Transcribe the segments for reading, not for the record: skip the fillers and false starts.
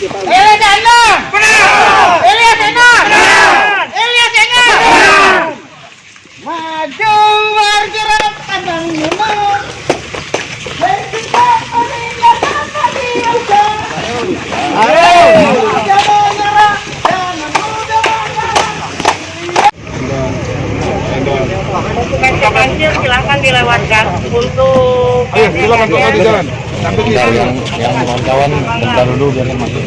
Elias Endang. Benar. Elias Endang. Benar. Elias Endang. Benar. Maju bergerak pandang mundur. Berkita meninggalkan tadi udah. Ayo. Jangan menyerah, jangan mudah menyerah. Untuk banjir silakan dilewatkan. Untuk silakan Pak di jalan. Yang kawan-kawan bentar dulu biar masuk.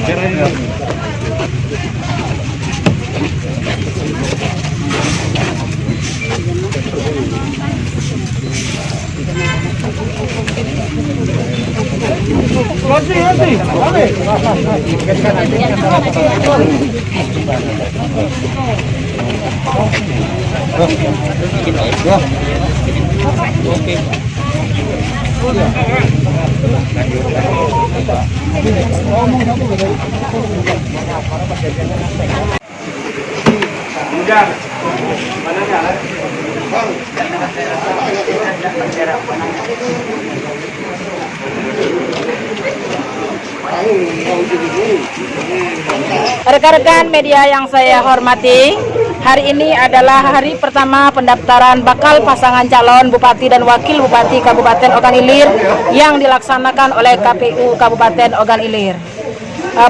Rekan-rekan media yang saya hormati, hari ini adalah hari pertama pendaftaran bakal pasangan calon Bupati dan Wakil Bupati Kabupaten Ogan Ilir yang dilaksanakan oleh KPU Kabupaten Ogan Ilir.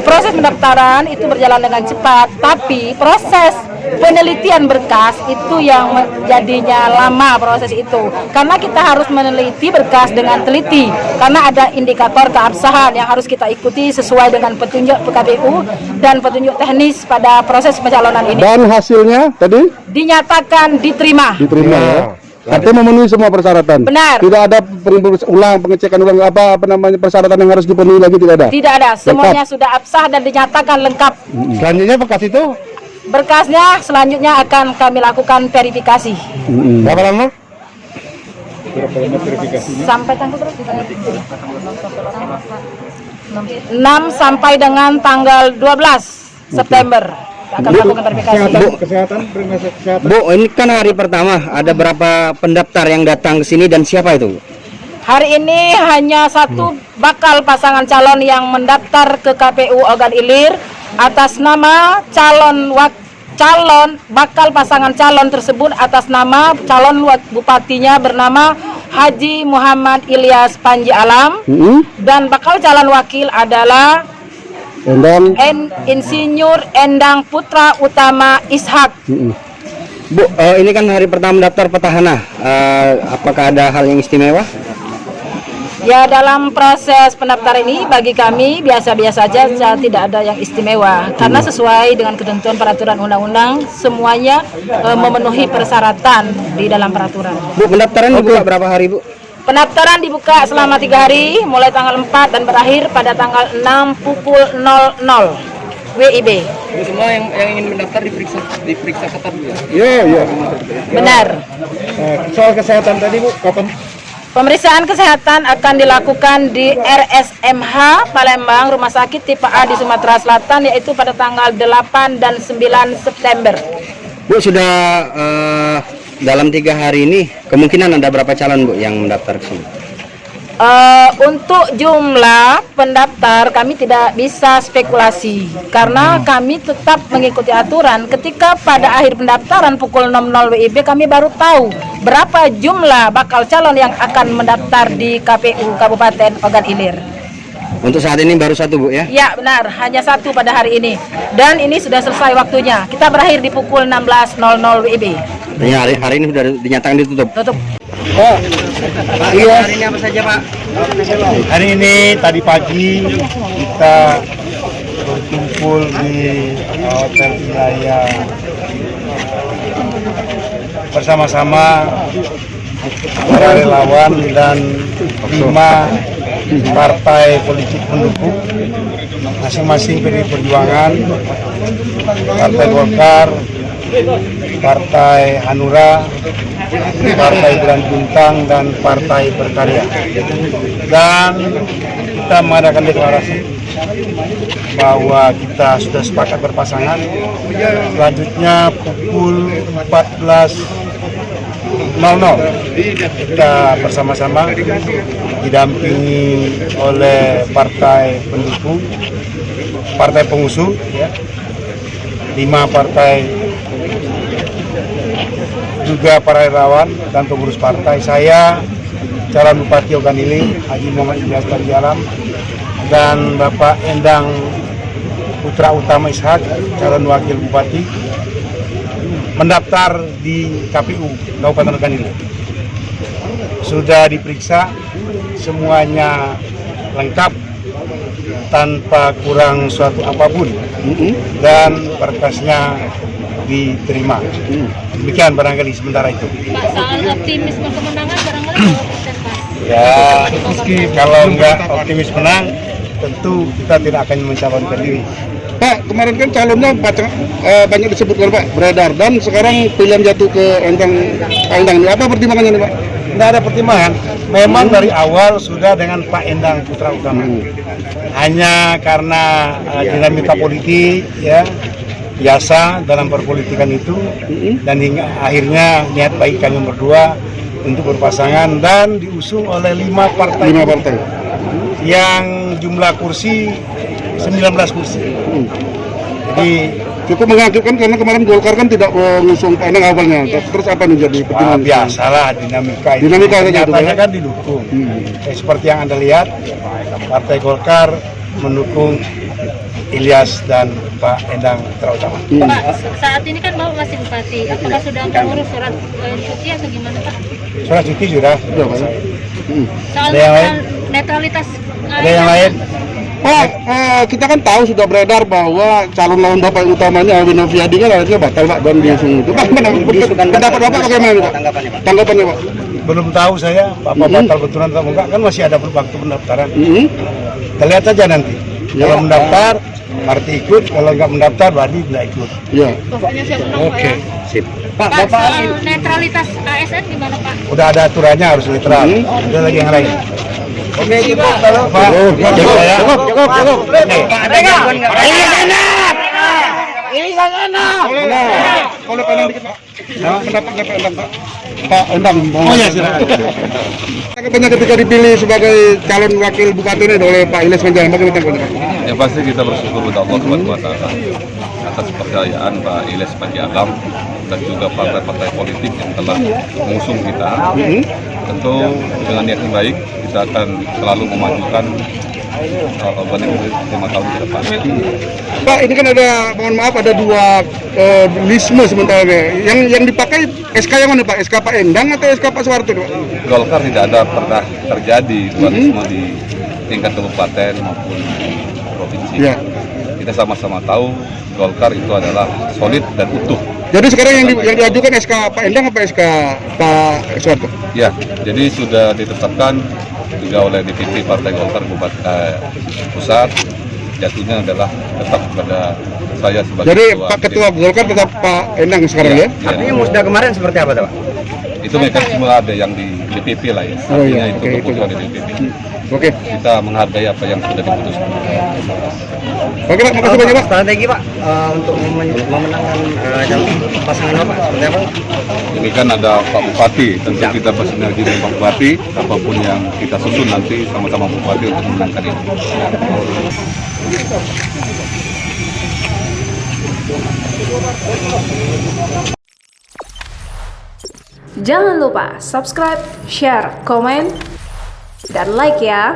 Proses pendaftaran itu berjalan dengan cepat, tapi proses penelitian berkas itu yang jadinya lama proses itu. Karena kita harus meneliti berkas dengan teliti, karena ada indikator keabsahan yang harus kita ikuti sesuai dengan petunjuk PKPU dan petunjuk teknis pada proses pencalonan ini. Dan hasilnya tadi dinyatakan diterima. Diterima ya. Artinya memenuhi semua persyaratan. Benar. Tidak ada pengecekan ulang apa namanya persyaratan yang harus dipenuhi lagi, tidak ada. Tidak ada. Semuanya sudah absah dan dinyatakan lengkap. Selanjutnya berkas itu berkasnya selanjutnya akan kami lakukan verifikasi. Berapa lama? Sampai tanggal berapa? 6 sampai dengan tanggal 12 September. Akan melakukan verifikasi. Kesehatan. Bu, ini kan hari pertama, ada berapa pendaftar yang datang ke sini dan siapa itu? Hari ini hanya satu bakal pasangan calon yang mendaftar ke KPU Ogan Ilir atas nama calon bakal pasangan calon tersebut atas nama calon bupatinya bernama Haji Muhammad Ilyas Panji Alam, dan bakal calon wakil adalah Insinyur Endang Putra Utama Ishak. Bu, ini kan hari pertama daftar petahana. Apakah ada hal yang istimewa? Ya, dalam proses pendaftaran ini bagi kami biasa-biasa saja, tidak ada yang istimewa. Karena sesuai dengan ketentuan peraturan undang-undang, semuanya memenuhi persyaratan di dalam peraturan. Bu, pendaftaran dibuka berapa hari, Bu? Pendaftaran dibuka selama 3 hari, mulai tanggal 4 dan berakhir pada tanggal 6 pukul 00 WIB. Semua yang ingin mendaftar diperiksa ketat, Bu ya? Iya. Benar. Soal kesehatan tadi, Bu, kapan? Pemeriksaan kesehatan akan dilakukan di RSMH Palembang, Rumah Sakit Tipe A di Sumatera Selatan, yaitu pada tanggal 8 dan 9 September. Bu, sudah dalam 3 hari ini kemungkinan ada berapa calon, Bu, yang mendaftar ke sini? Untuk jumlah pendaftar kami tidak bisa spekulasi karena kami tetap mengikuti aturan. Ketika pada akhir pendaftaran pukul 00 WIB kami baru tahu berapa jumlah bakal calon yang akan mendaftar di KPU Kabupaten Ogan Ilir. Untuk saat ini baru satu, Bu ya? Ya, benar, hanya satu pada hari ini. Dan ini sudah selesai waktunya. Kita berakhir di pukul 16.00 WIB. Ya, hari ini sudah dinyatakan ditutup. Tutup. Pak, iya. Hari ini apa saja, Pak? Hari ini tadi pagi kita berkumpul di Hotel Wilayah bersama-sama para relawan dan 5 partai politik pendukung, masing-masing PDI Perjuangan, Partai Golkar, Partai Hanura, Partai Bulan Bintang, dan Partai Berkarya. Dan kita mengadakan deklarasi bahwa kita sudah sepakat berpasangan. Selanjutnya pukul 14.00 Kita bersama-sama didampingi oleh partai pendukung, partai pengusung, 5 partai, juga para relawan dan pengurus partai. Saya calon Bupati Ogan Ilir Haji Muhammad Ilyas Panji Alam, dan Bapak Endang Putra Utama Ishak, calon Wakil Bupati, mendaftar di KPU Kabupaten Ogan Ilir. Sudah diperiksa, semuanya lengkap tanpa kurang suatu apapun, dan berkasnya diterima. Demikian barangkali sementara itu. Pak, soal optimisme kemenangan barangkali berapa persen, Pak? Ya, kalau nggak optimis menang, tentu kita tidak akan mencalonkan diri. Pak, kemarin kan calonnya banyak disebutkan Pak, beredar, dan sekarang pilihan jatuh ke Pak Endang. Apa pertimbangannya nih Pak? Tidak ada pertimbangan. Memang dari awal sudah dengan Pak Endang Putra Utama. Hanya karena dinamika politik, ya, biasa dalam perpolitikan itu, dan hingga akhirnya niat baik kami berdua untuk berpasangan dan diusung oleh 5 partai. 5 partai. Yang jumlah kursi 19 kursi. Jadi Cukup mengejutkan karena kemarin Golkar kan tidak mengusung Pak Endang awalnya. Terus apa nih jadi pertimbangan? biasalah dinamika itu. Dinamika saja itu, Nyatanya ya? kan didukung. Seperti yang Anda lihat, Partai Golkar mendukung Ilyas dan Pak Endang Putra Utama. Pak, saat ini kan Bapak masih Bupati, apakah sudah mengurus surat cuti atau gimana Pak? Surat cuti sudah. Soal Ada yang lain? netralitas Ada yang lain? Pak, kita kan tahu sudah beredar bahwa calon lawan Bapak yang utamanya Alvin Noviadi kan akhirnya batal Pak dan diusung itu. Pak, pendapat Bapak bagaimana Pak? Tanggapannya Pak? Belum tahu saya, Bapak batal betulan atau enggak, kan masih ada waktu pendaftaran. Kita lihat saja nanti. Kalau mendaftar, berarti ikut. Kalau enggak mendaftar, berarti tidak ikut. Iya. Pokoknya siap menang, Pak, ya. Sip. Pak, soal netralitas ASN gimana Pak? Udah ada aturannya, harus netral. Ada lagi yang lain. Oke, cukup. Pak, cukup. Kalau Pak Endang dikit Pak. Pendapatnya Pak Endang Pak. Pak Endang. Oh ya, silakan. Tanggapannya ketika dipilih sebagai calon wakil bupati ini oleh Pak Ilyas Panji Alam, bagaimana tanggapannya Pak? Yang pasti kita bersyukur kepada Allah Subhanahu wa Ta'ala atas kepercayaan Pak Ilyas Panji Alam dan juga partai-partai politik yang telah mengusung kita. Tentu dengan niat yang baik kita akan selalu memajukan Ogan Ilir 5 tahun ke depan. Pak, ini kan ada, mohon maaf, ada 2 lisme sementara. Yang dipakai SK yang mana Pak? SK Pak Endang atau SK Pak Soeharto Pak? Golkar tidak ada pernah terjadi dualisme di tingkat kabupaten maupun provinsi. Ya. Kita sama-sama tahu Golkar itu adalah solid dan utuh. Jadi sekarang yang diajukan SK Pak Endang apa SK Pak Soeharto? Ya, jadi sudah ditetapkan juga oleh DPP Partai Golkar Pusat, jatuhnya adalah tetap kepada saya sebagai Jadi Pak Ketua Golkar tetap Pak Endang sekarang ya? Artinya musda kemarin seperti apa Pak? Itu mekanisme ada yang di DPP lah ya. Oh, iya. Artinya itu Oke, keputusan itu. di DPP. Oke. Kita menghargai apa yang sudah diputuskan. Oke Pak, makasih banyak Pak. Strategi Pak untuk memenangkan calon pasangan Bapak seperti apa? Ini kan ada Pak Bupati, tentu kita bersinergi dengan Pak Bupati, apapun yang kita susun nanti sama-sama Bupati untuk memenangkan ini. Jangan lupa subscribe, share, komen, dan like ya.